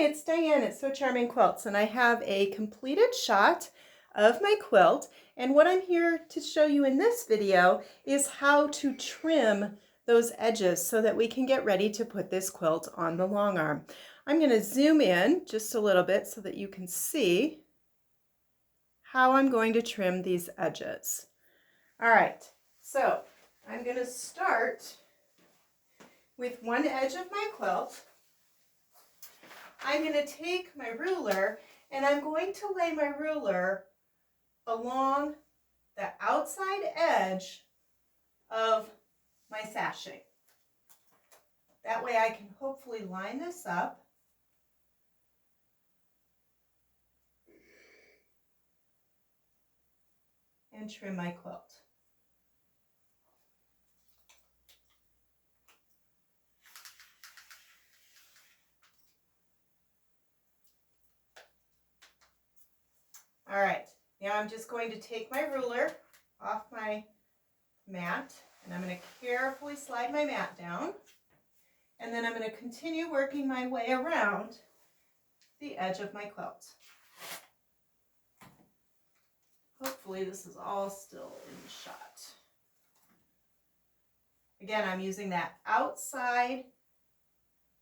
Hi, it's Diane at So Charming Quilts, and I have a completed shot of my quilt, and what I'm here to show you in this video is how to trim those edges so that we can get ready to put this quilt on the long arm. I'm going to zoom in just a little bit so that you can see how I'm going to trim these edges. All right, so I'm going to start with one edge of my quilt. I'm going to take my ruler and I'm going to lay my ruler along the outside edge of my sashing. That way I can hopefully line this up and trim my quilt. All right, now I'm just going to take my ruler off my mat and I'm going to carefully slide my mat down, and then I'm going to continue working my way around the edge of my quilt. Hopefully this is all still in shot. Again, I'm using that outside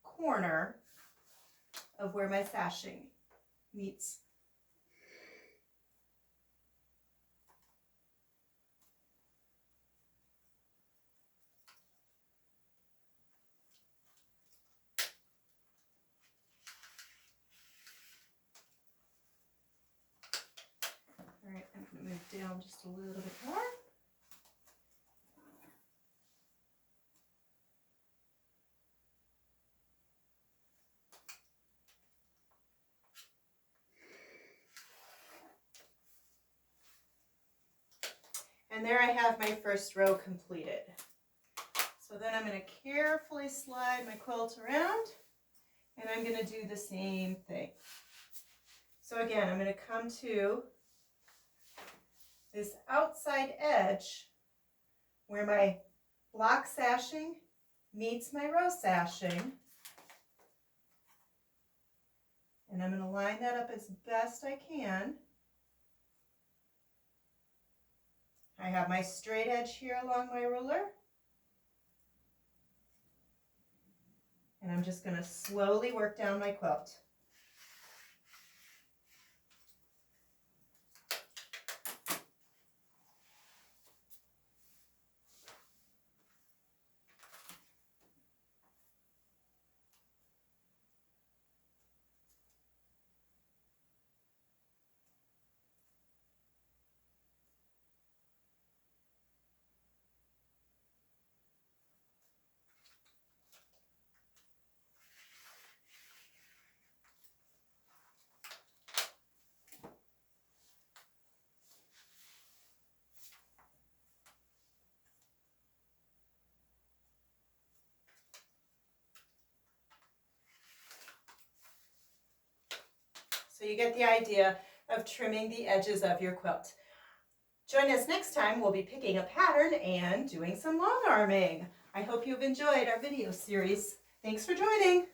corner of where my sashing meets. All right, I'm going to move down just a little bit more. And there I have my first row completed. So then I'm going to carefully slide my quilt around, and I'm going to do the same thing. So again, I'm going to come to this outside edge where my block sashing meets my row sashing. And I'm going to line that up as best I can. I have my straight edge here along my ruler. And I'm just going to slowly work down my quilt. So you get the idea of trimming the edges of your quilt. Join us next time. We'll be picking a pattern and doing some long arming. I hope you've enjoyed our video series. Thanks for joining.